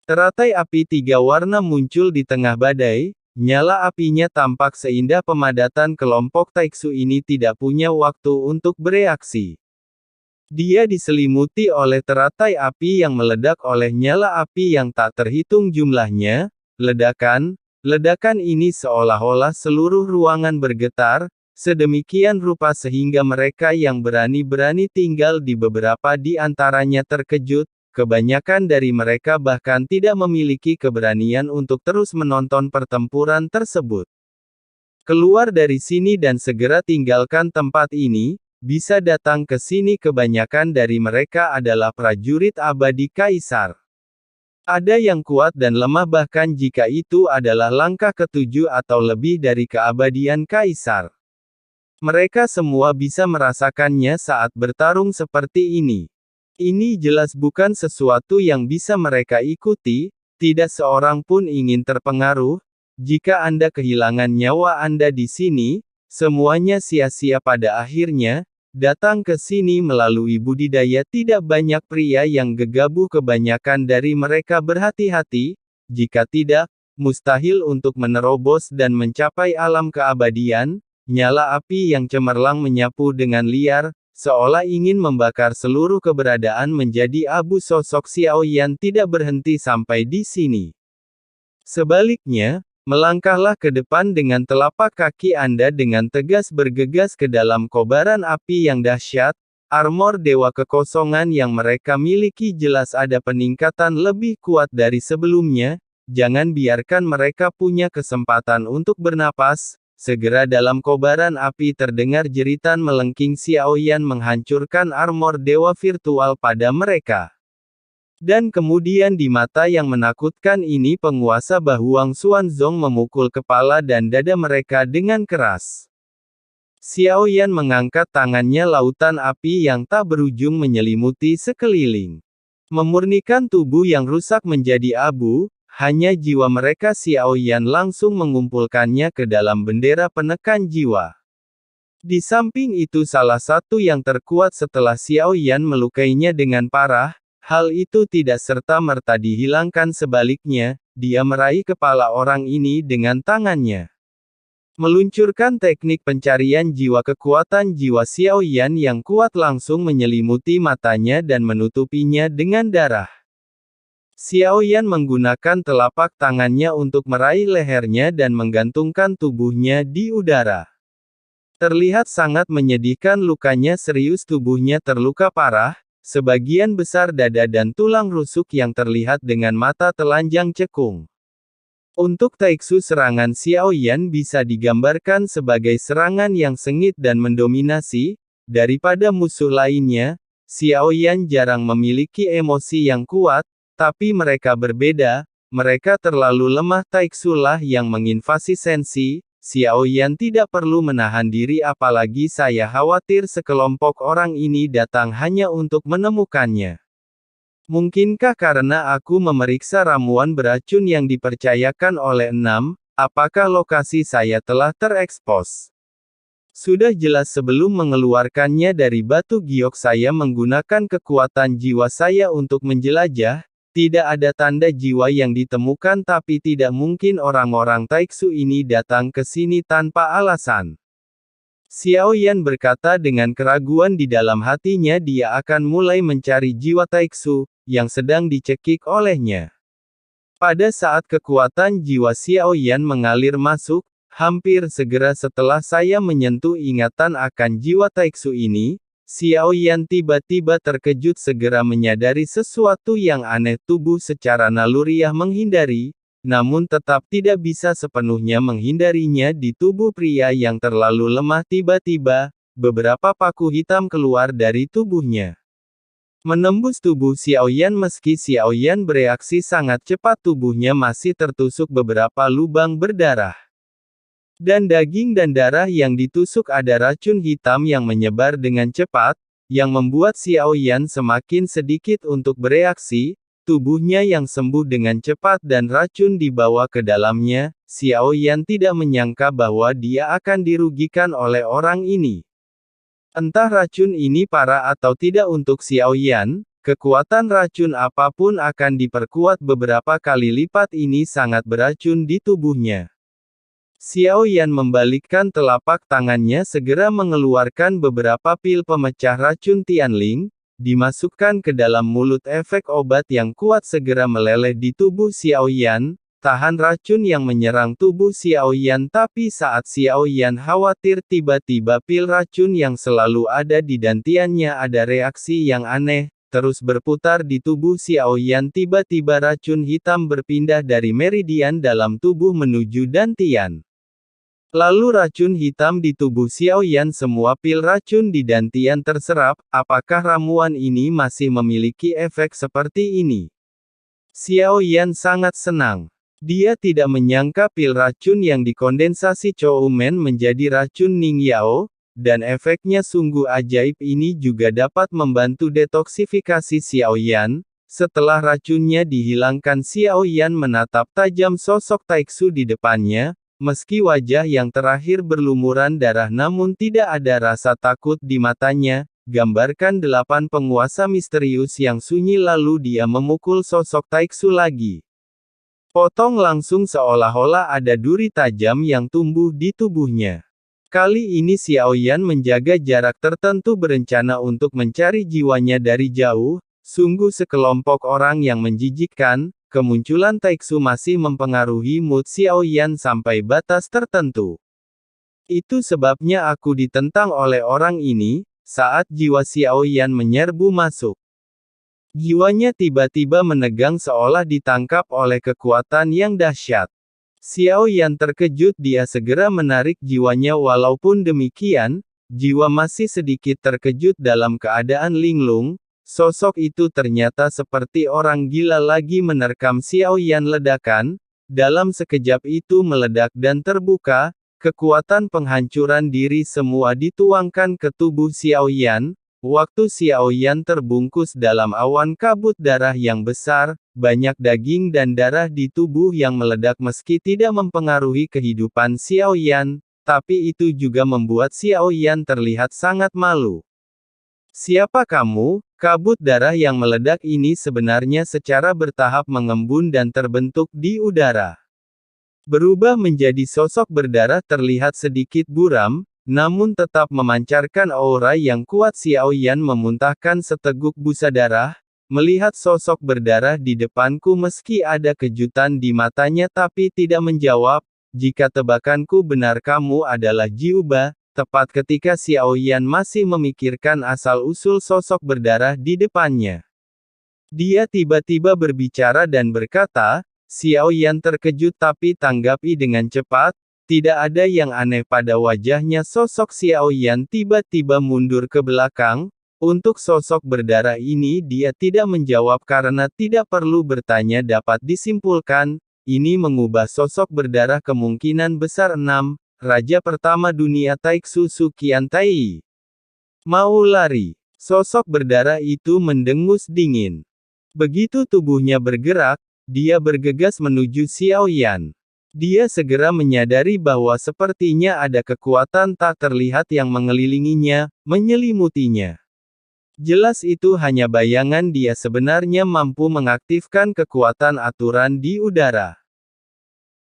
Teratai api tiga warna muncul di tengah badai, nyala apinya tampak seindah pemadatan. Kelompok Taiksu ini tidak punya waktu untuk bereaksi. Dia diselimuti oleh teratai api yang meledak oleh nyala api yang tak terhitung jumlahnya. Ledakan ini seolah-olah seluruh ruangan bergetar, sedemikian rupa sehingga mereka yang berani-berani tinggal di beberapa di antaranya terkejut. Kebanyakan dari mereka bahkan tidak memiliki keberanian untuk terus menonton pertempuran tersebut. Keluar dari sini dan segera tinggalkan tempat ini. Bisa datang ke sini. Kebanyakan dari mereka adalah prajurit abadi Kaisar. Ada yang kuat dan lemah, bahkan jika itu adalah langkah ketujuh atau lebih dari keabadian Kaisar. Mereka semua bisa merasakannya saat bertarung seperti ini. Ini jelas bukan sesuatu yang bisa mereka ikuti. Tidak seorang pun ingin terpengaruh. Jika Anda kehilangan nyawa Anda di sini, semuanya sia-sia pada akhirnya. Datang ke sini melalui budidaya. Tidak banyak pria yang gegabah. Kebanyakan dari mereka berhati-hati. Jika tidak, mustahil untuk menerobos dan mencapai alam keabadian. Nyala api yang cemerlang menyapu dengan liar, seolah ingin membakar seluruh keberadaan menjadi abu. Sosok Xiaoyan tidak berhenti sampai di sini. Sebaliknya, melangkahlah ke depan dengan telapak kaki Anda dengan tegas, bergegas ke dalam kobaran api yang dahsyat. Armor Dewa Kekosongan yang mereka miliki jelas ada peningkatan lebih kuat dari sebelumnya. Jangan biarkan mereka punya kesempatan untuk bernapas. Segera dalam kobaran api terdengar jeritan melengking. Xiaoyan menghancurkan armor dewa virtual pada mereka. Dan kemudian di mata yang menakutkan ini penguasa Bahuang Xuanzong memukul kepala dan dada mereka dengan keras. Xiaoyan mengangkat tangannya, lautan api yang tak berujung menyelimuti sekeliling. Memurnikan tubuh yang rusak menjadi abu. Hanya jiwa mereka. Xiaoyan langsung mengumpulkannya ke dalam bendera penekan jiwa. Di samping itu salah satu yang terkuat setelah Xiaoyan melukainya dengan parah. Hal itu tidak serta-merta dihilangkan, sebaliknya, dia meraih kepala orang ini dengan tangannya. Meluncurkan teknik pencarian jiwa. Kekuatan jiwa Xiaoyan yang kuat langsung menyelimuti matanya dan menutupinya dengan darah. Xiaoyan menggunakan telapak tangannya untuk meraih lehernya dan menggantungkan tubuhnya di udara. Terlihat sangat menyedihkan, lukanya serius, tubuhnya terluka parah, sebagian besar dada dan tulang rusuk yang terlihat dengan mata telanjang cekung. Untuk Taiksu, serangan Xiaoyan bisa digambarkan sebagai serangan yang sengit dan mendominasi. Daripada musuh lainnya, Xiaoyan jarang memiliki emosi yang kuat. Tapi mereka berbeda, mereka terlalu lemah. Taiksu lah yang menginvasi Sensi. Xiaoyan tidak perlu menahan diri, apalagi saya khawatir sekelompok orang ini datang hanya untuk menemukannya. Mungkinkah karena aku memeriksa ramuan beracun yang dipercayakan oleh 6, apakah lokasi saya telah terekspos? Sudah jelas sebelum mengeluarkannya dari batu giok saya menggunakan kekuatan jiwa saya untuk menjelajah. Tidak ada tanda jiwa yang ditemukan, tapi tidak mungkin orang-orang Taiksu ini datang ke sini tanpa alasan. Xiaoyan berkata dengan keraguan di dalam hatinya. Dia akan mulai mencari jiwa Taiksu yang sedang dicekik olehnya. Pada saat kekuatan jiwa Xiaoyan mengalir masuk, hampir segera setelah saya menyentuh ingatan akan jiwa Taiksu ini, Xiaoyan tiba-tiba terkejut, segera menyadari sesuatu yang aneh. Tubuh secara naluriah menghindari, namun tetap tidak bisa sepenuhnya menghindarinya. Di tubuh pria yang terlalu lemah, tiba-tiba, beberapa paku hitam keluar dari tubuhnya. Menembus tubuh Xiaoyan. Meski Xiaoyan bereaksi sangat cepat, tubuhnya masih tertusuk beberapa lubang berdarah. Dan daging dan darah yang ditusuk. Ada racun hitam yang menyebar dengan cepat, yang membuat Xiaoyan semakin sedikit untuk bereaksi. Tubuhnya yang sembuh dengan cepat dan racun dibawa ke dalamnya. Xiaoyan tidak menyangka bahwa dia akan dirugikan oleh orang ini. Entah racun ini parah atau tidak untuk Xiaoyan, kekuatan racun apapun akan diperkuat beberapa kali lipat. Ini sangat beracun di tubuhnya. Xiao Yan membalikkan telapak tangannya segera mengeluarkan beberapa pil pemecah racun Tianling, dimasukkan ke dalam mulut. Efek obat yang kuat segera meleleh di tubuh Xiao Yan, tahan racun yang menyerang tubuh Xiao Yan. Tapi saat Xiao Yan khawatir, tiba-tiba pil racun yang selalu ada di dantiannya ada reaksi yang aneh, terus berputar di tubuh Xiao Yan. Tiba-tiba racun hitam berpindah dari meridian dalam tubuh menuju dantian. Lalu racun hitam di tubuh Xiao Yan, semua pil racun di dantian terserap. Apakah ramuan ini masih memiliki efek seperti ini? Xiao Yan sangat senang. Dia tidak menyangka pil racun yang dikondensasi Choumen menjadi racun Ning Yao, dan efeknya sungguh ajaib. Ini juga dapat membantu detoksifikasi Xiao Yan. Setelah racunnya dihilangkan, Xiao Yan menatap tajam sosok Taiksu di depannya. Meski wajah yang terakhir berlumuran darah, namun tidak ada rasa takut di matanya. Gambarkan 8 penguasa misterius yang sunyi. Lalu dia memukul sosok Taiksu lagi. Potong langsung, seolah-olah ada duri tajam yang tumbuh di tubuhnya. Kali ini Xiao Yan menjaga jarak tertentu, berencana untuk mencari jiwanya dari jauh. Sungguh sekelompok orang yang menjijikkan. Kemunculan Taiksu masih mempengaruhi mood Xiao Yan sampai batas tertentu. Itu sebabnya aku ditentang oleh orang ini. Saat jiwa Xiao Yan menyerbu masuk, jiwanya tiba-tiba menegang seolah ditangkap oleh kekuatan yang dahsyat. Xiao Yan terkejut, dia segera menarik jiwanya. Walaupun demikian, jiwa masih sedikit terkejut. Dalam keadaan linglung, sosok itu ternyata seperti orang gila lagi menerkam Xiao Yan. Ledakan, dalam sekejap itu meledak dan terbuka, kekuatan penghancuran diri semua dituangkan ke tubuh Xiao Yan. Waktu Xiao Yan terbungkus dalam awan kabut darah yang besar, banyak daging dan darah di tubuh yang meledak. Meski tidak mempengaruhi kehidupan Xiao Yan, tapi itu juga membuat Xiao Yan terlihat sangat malu. Siapa kamu? Kabut darah yang meledak ini sebenarnya secara bertahap mengembun dan terbentuk di udara. Berubah menjadi sosok berdarah terlihat sedikit buram, namun tetap memancarkan aura yang kuat. Xiao Yan memuntahkan seteguk busa darah, melihat sosok berdarah di depanku. Meski ada kejutan di matanya tapi tidak menjawab. Jika tebakanku benar, kamu adalah Jiuba. Tepat ketika Xiao Yan masih memikirkan asal-usul sosok berdarah di depannya, dia tiba-tiba berbicara dan berkata. Xiao Yan terkejut tapi tanggapi dengan cepat. Tidak ada yang aneh pada wajahnya. Sosok Xiao Yan tiba-tiba mundur ke belakang. Untuk sosok berdarah ini dia tidak menjawab karena tidak perlu bertanya. Dapat disimpulkan, ini mengubah sosok berdarah kemungkinan besar. 6. Raja pertama dunia Taiksu Suqiantai. Mau lari. Sosok berdarah itu mendengus dingin. Begitu tubuhnya bergerak, dia bergegas menuju Xiao Yan. Dia segera menyadari bahwa sepertinya ada kekuatan tak terlihat yang mengelilinginya, menyelimutinya. Jelas itu hanya bayangan. Dia sebenarnya mampu mengaktifkan kekuatan aturan di udara.